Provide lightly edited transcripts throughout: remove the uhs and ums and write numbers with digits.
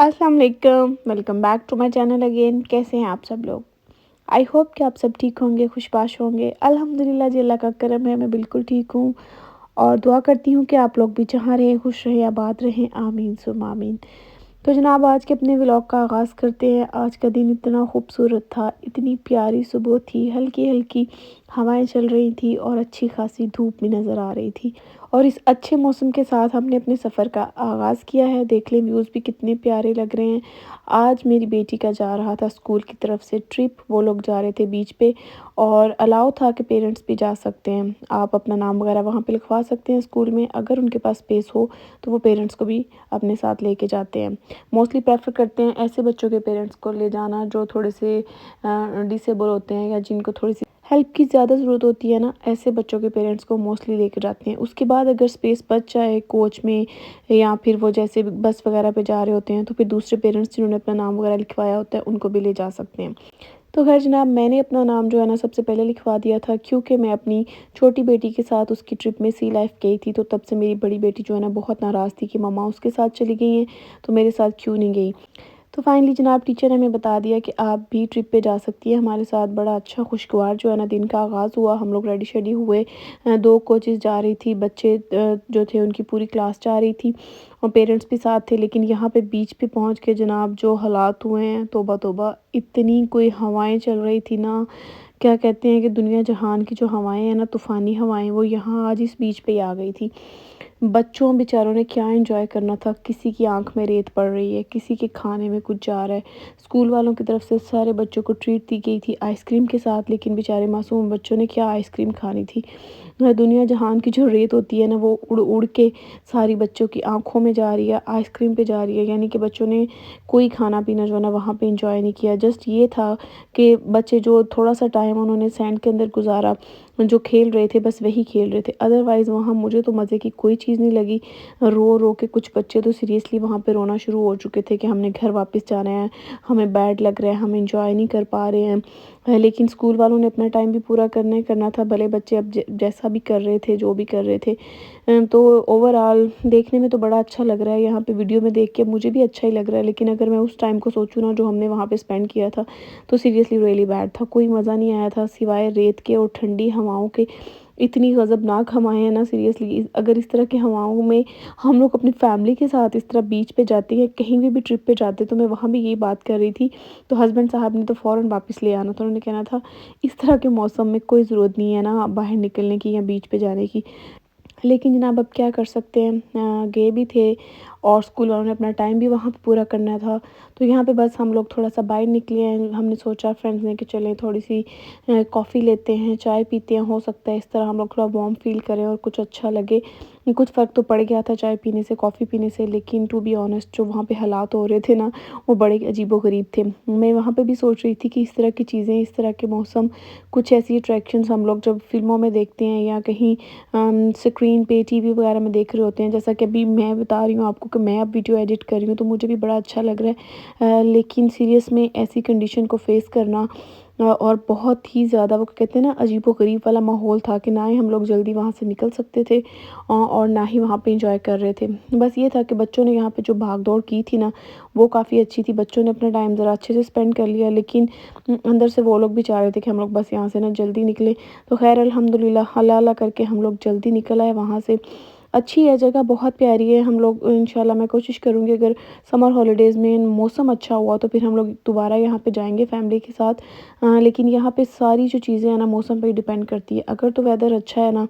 अस्सलाम वालेकुम, welcome back to my channel again. कैसे हैं आप सब लोग? आई होप कि आप सब ठीक होंगे, खुशबाश होंगे। अल्हम्दुलिल्लाह जी, अल्लाह का करम है, मैं बिल्कुल ठीक हूँ और दुआ करती हूँ कि आप लोग भी जहाँ रहें, खुश रहें, आबाद रहें। आमीन सुम्मा आमीन। तो जनाब, आज के अपने व्लॉग का आगाज़ करते हैं। आज का दिन इतना खूबसूरत था, इतनी प्यारी सुबह थी, हल्की हल्की हवाएं चल रही थी और अच्छी खासी धूप भी नज़र आ रही थी। और इस अच्छे मौसम के साथ हमने अपने सफ़र का आगाज़ किया है। देख लें, व्यूज़ भी कितने प्यारे लग रहे हैं। आज मेरी बेटी का जा रहा था स्कूल की तरफ से ट्रिप। वो लोग जा रहे थे बीच पे और अलाउ था कि पेरेंट्स भी जा सकते हैं। आप अपना नाम वगैरह वहाँ पे लिखवा सकते हैं स्कूल में। अगर उनके पास स्पेस हो तो वो पेरेंट्स को भी अपने साथ लेके जाते हैं। मोस्टली प्रेफर करते हैं ऐसे बच्चों के पेरेंट्स को ले जाना जो थोड़े से डिसेबल होते हैं या जिनको थोड़ी सी हेल्प की ज़्यादा ज़रूरत होती है ना, ऐसे बच्चों के पेरेंट्स को मोस्टली लेकर जाते हैं। उसके बाद अगर स्पेस बच जाए कोच में या फिर वो जैसे बस वगैरह पे जा रहे होते हैं तो फिर दूसरे पेरेंट्स जिन्होंने अपना नाम वगैरह लिखवाया होता है उनको भी ले जा सकते हैं। तो खैर जनाब, मैंने अपना नाम जो है ना सबसे पहले लिखवा दिया था, क्योंकि मैं अपनी छोटी बेटी के साथ उसकी ट्रिप में सी लाइफ गई थी। तो तब से मेरी बड़ी बेटी जो है ना बहुत नाराज़ थी कि मम्मा उसके साथ चली गई हैं तो मेरे साथ क्यों नहीं गई। तो फाइनली जनाब, टीचर ने हमें बता दिया कि आप भी ट्रिप पे जा सकती हैं हमारे साथ। बड़ा अच्छा खुशगवार जो है ना दिन का आगाज़ हुआ। हम लोग रेडी शेडी हुए। 2 कोचेस जा रही थी, बच्चे जो थे उनकी पूरी क्लास जा रही थी और पेरेंट्स भी साथ थे। लेकिन यहाँ पे बीच पे पहुँच के जनाब जो हालात हुए हैं, तौबा तौबा, इतनी कोई हवाएं चल रही थी ना, क्या कहते हैं कि दुनिया जहान की जो हवाएं हैं ना, तूफ़ानी हवाएं, वो यहाँ आज इस बीच पे ही आ गई थी। बच्चों बेचारों ने क्या एंजॉय करना था। किसी की आंख में रेत पड़ रही है, किसी के खाने में कुछ जा रहा है। स्कूल वालों की तरफ से सारे बच्चों को ट्रीट दी गई थी आइसक्रीम के साथ, लेकिन बेचारे मासूम बच्चों ने क्या आइसक्रीम खानी थी। दुनिया जहान की जो रेत होती है ना, वो उड़ उड़ के सारी बच्चों की आंखों में जा रही है, आइसक्रीम पे जा रही है। यानी कि बच्चों ने कोई खाना पीना जो है ना वहाँ पे इंजॉय नहीं किया। जस्ट ये था कि बच्चे जो थोड़ा सा टाइम उन्होंने सैंड के अंदर गुजारा, जो खेल रहे थे बस वही खेल रहे थे। अदरवाइज़ वहाँ मुझे तो मज़े की कोई चीज़ नहीं लगी। रो रो के कुछ बच्चे तो सीरियसली वहाँ पे रोना शुरू हो चुके थे कि हमने घर वापस जाना है, हमें बैड लग रहा है, हम इंजॉय नहीं कर पा रहे हैं। लेकिन स्कूल वालों ने अपना टाइम भी पूरा करना था, भले बच्चे अब जैसा भी कर रहे थे, जो भी कर रहे थे। तो ओवरऑल देखने में तो बड़ा अच्छा लग रहा है। यहाँ पे वीडियो में देख के मुझे भी अच्छा ही लग रहा है, लेकिन अगर मैं उस टाइम को सोचूँ ना जो हमने वहाँ पे स्पेंड किया था, तो सीरियसली रियली बैड था। कोई मज़ा नहीं आया था सिवाय रेत के और ठंडी हवाओं के। इतनी गज़बनाक हवाएँ हैं ना, सीरियसली अगर इस तरह की हवाओं में हम लोग अपनी फैमिली के साथ इस तरह बीच पे जाते हैं, कहीं भी ट्रिप पे जाते, तो मैं वहाँ भी यही बात कर रही थी। तो हस्बैंड साहब ने तो फ़ौरन वापस ले आना था। उन्होंने कहना था इस तरह के मौसम में कोई ज़रूरत नहीं है ना बाहर निकलने की या बीच पे जाने की। लेकिन जनाब अब क्या कर सकते हैं, गए भी थे और स्कूल वालों ने अपना टाइम भी वहाँ पे पूरा करना था। तो यहाँ पे बस हम लोग थोड़ा-सा बाहर निकले हैं। हमने सोचा फ्रेंड्स ने कि चलें थोड़ी-सी कॉफ़ी लेते हैं, चाय पीते हैं। हो सकता है इस तरह हम लोग थोड़ा वार्म फ़ील करें और कुछ अच्छा लगे। कुछ फ़र्क तो पड़ गया था चाय पीने से, कॉफ़ी पीने से, लेकिन टू बी ऑनेस्ट जो वहाँ पे हालात हो रहे थे ना, वो बड़े अजीबो-गरीब थे। मैं वहाँ पे भी सोच रही थी कि इस तरह की चीज़ें, इस तरह के मौसम, कुछ ऐसी अट्रैक्शंस हम लोग जब फ़िल्मों में देखते हैं या कहीं स्क्रीन पे टीवी वगैरह में देख रहे होते हैं। जैसा कि अभी मैं बता रही हूँ आपको कि मैं अब वीडियो एडिट कर रही हूँ तो मुझे भी बड़ा अच्छा लग रहा है। लेकिन सीरियस में ऐसी कंडीशन को फेस करना और बहुत ही ज़्यादा वो कहते हैं ना अजीबो-गरीब वाला माहौल था कि ना ही हम लोग जल्दी वहाँ से निकल सकते थे और ना ही वहाँ पे एंजॉय कर रहे थे। बस ये था कि बच्चों ने यहाँ पे जो भाग-दौड़ की थी ना, वो काफ़ी अच्छी थी। बच्चों ने अपना टाइम ज़रा अच्छे से स्पेंड कर लिया, लेकिन अंदर से वो लोग भी चाह रहे थे कि हम लोग बस यहाँ से ना जल्दी निकलें। तो ख़ैर अल्हम्दुलिल्लाह अल्लाह अल्लाह करके हम लोग जल्दी निकल आए वहाँ से। अच्छी है जगह, बहुत प्यारी है। हम लोग इंशाल्लाह मैं कोशिश करूँगी अगर समर हॉलिडेज़ में मौसम अच्छा हुआ तो फिर हम लोग दोबारा यहाँ पे जाएँगे फैमिली के साथ। लेकिन यहाँ पे सारी जो चीज़ें हैं ना मौसम पे ही डिपेंड करती है। अगर तो वेदर अच्छा है ना,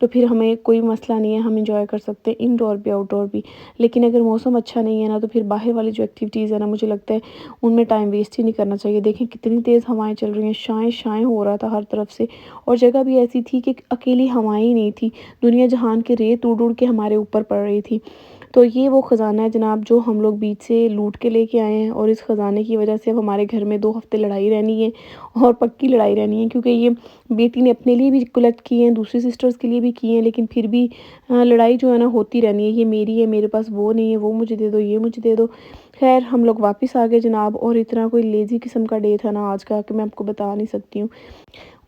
तो फिर हमें कोई मसला नहीं है, हम एंजॉय कर सकते हैं इंडोर भी आउटडोर भी। लेकिन अगर मौसम अच्छा नहीं है ना, तो फिर बाहर वाली जो एक्टिविटीज़ है ना, मुझे लगता है उनमें टाइम वेस्ट ही नहीं करना चाहिए। देखें कितनी तेज़ हवाएँ चल रही हैं, शाएँ-शाएँ हो रहा था हर तरफ से और जगह भी ऐसी थी कि अकेली हवाएँ ही नहीं थी। दुनिया जहान की रेत उड़-उड़ के हमारे ऊपर पड़ रही थी। तो ये वो ख़ज़ाना है जनाब जो हम लोग बीच से लूट के लेके आए हैं और इस ख़ज़ाने की वजह से अब हमारे घर में 2 हफ़्ते लड़ाई रहनी है और पक्की लड़ाई रहनी है, क्योंकि ये बेटी ने अपने लिए भी कलेक्ट किए हैं, दूसरी सिस्टर्स के लिए भी किए हैं, लेकिन फिर भी लड़ाई जो है ना होती रहनी है। ये मेरी है, मेरे पास वो नहीं है, वो मुझे दे दो, ये मुझे दे दो। ख़ैर हम लोग वापस आ गए जनाब और इतना कोई लेज़ी किस्म का डे था ना आज का कि मैं आपको बता नहीं सकती हूँ।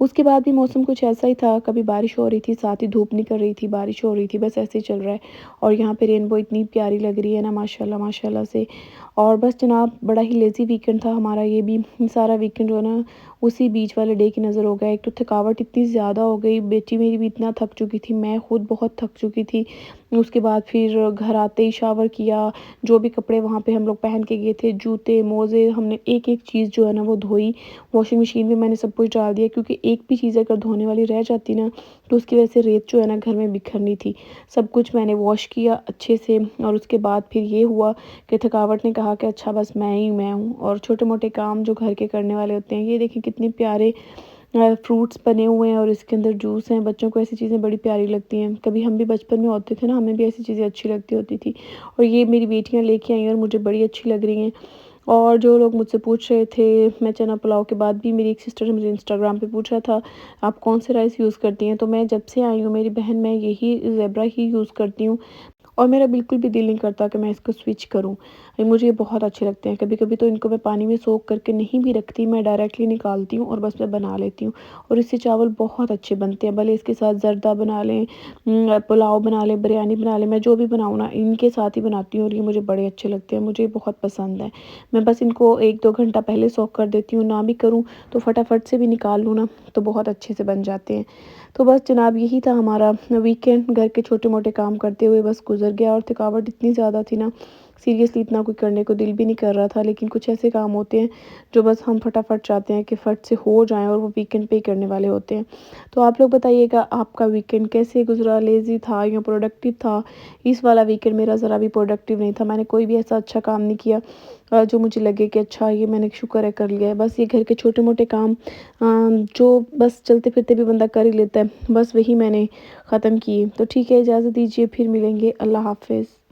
اس کے بعد بھی موسم کچھ ایسا ہی تھا، کبھی بارش ہو رہی تھی، ساتھ ہی دھوپ نکل رہی تھی، بارش ہو رہی تھی، بس ایسے ہی چل رہا ہے۔ اور یہاں پہ رینبو اتنی پیاری لگ رہی ہے نا ماشاءاللہ ماشاءاللہ سے۔ اور بس جناب بڑا ہی لیزی ویکنڈ تھا ہمارا، یہ بھی سارا ویکنڈ جو ہے نا اسی بیچ والے ڈے کی نظر ہو گیا۔ ایک تو تھکاوٹ اتنی زیادہ ہو گئی، بیٹی میری بھی اتنا تھک چکی تھی، میں خود بہت تھک چکی تھی۔ اس کے بعد پھر گھر آتے ہی شاور کیا، جو بھی کپڑے وہاں پہ ہم لوگ پہن کے گئے تھے، جوتے موزے، ہم نے ایک ایک چیز جو ہے نا وہ دھوئی۔ واشنگ مشین میں نے سب کچھ ڈال دیا، کیونکہ ایک بھی چیز اگر دھونے والی رہ جاتی نا تو اس کی وجہ سے ریت جو ہے نا گھر میں بکھرنی تھی۔ سب کچھ میں نے واش کیا اچھے سے، اور اس کے بعد پھر یہ ہوا کہ تھکاوٹ نے کہا کہ اچھا بس میں ہوں۔ اور چھوٹے موٹے کام جو گھر کے کرنے والے ہوتے ہیں، یہ دیکھیں کتنے پیارے فروٹس بنے ہوئے ہیں اور اس کے اندر جوس ہیں۔ بچوں کو ایسی چیزیں بڑی پیاری لگتی ہیں، کبھی ہم بھی بچپن میں ہوتے تھے نا، ہمیں بھی ایسی چیزیں اچھی لگتی ہوتی تھی، اور یہ میری بیٹیاں لے کے آئی اور مجھے بڑی اچھی لگ رہی ہیں۔ اور جو لوگ مجھ سے پوچھ رہے تھے، میں چنا پلاؤ کے بعد بھی میری ایک سسٹر نے مجھے انسٹاگرام پہ پوچھا تھا آپ کون سے رائس یوز کرتی ہیں، تو میں جب سے آئی ہوں میری بہن، میں یہی زیبرا ہی یوز کرتی ہوں، اور میرا بالکل بھی دل نہیں کرتا کہ میں اس کو سوئچ کروں۔ مجھے یہ بہت اچھے لگتے ہیں۔ کبھی کبھی تو ان کو میں پانی میں سوک کر کے نہیں بھی رکھتی، میں ڈائریکٹلی نکالتی ہوں اور بس میں بنا لیتی ہوں، اور اس سے چاول بہت اچھے بنتے ہیں۔ بھلے اس کے ساتھ زردہ بنا لیں، پلاؤ بنا لیں، بریانی بنا لیں، میں جو بھی بناؤں نا ان کے ساتھ ہی بناتی ہوں، اور یہ مجھے بڑے اچھے لگتے ہیں، مجھے بہت پسند ہے۔ میں بس ان کو 1-2 گھنٹہ پہلے سوک کر دیتی ہوں، نہ بھی کروں تو فٹافٹ سے بھی نکال لوں نا تو بہت اچھے سے بن جاتے ہیں۔ تو بس جناب یہی تھا ہمارا ویکنڈ، گھر کے چھوٹے موٹے کام کرتے ہوئے بس گزر گیا، اور تھکاوٹ اتنی زیادہ تھی نا، سیریسلی اتنا کوئی کرنے کو دل بھی نہیں کر رہا تھا، لیکن کچھ ایسے کام ہوتے ہیں جو بس ہم فٹافٹ چاہتے ہیں کہ فٹ سے ہو جائیں، اور وہ ویکنڈ پہ ہی کرنے والے ہوتے ہیں۔ تو آپ لوگ بتائیے گا آپ کا ویکنڈ کیسے گزرا، لیزی تھا یا پروڈکٹیو تھا؟ اس والا ویکنڈ میرا ذرا بھی پروڈکٹیو نہیں تھا، میں نے کوئی بھی ایسا اچھا کام نہیں کیا جو مجھے لگے کہ اچھا یہ میں نے شکر ہے کر لیا ہے۔ بس یہ گھر کے چھوٹے موٹے کام جو بس چلتے پھرتے بھی بندہ کر ہی لیتا ہے، بس وہی میں نے ختم کیے۔ تو ٹھیک ہے، اجازت دیجیے، پھر ملیں گے، اللہ حافظ۔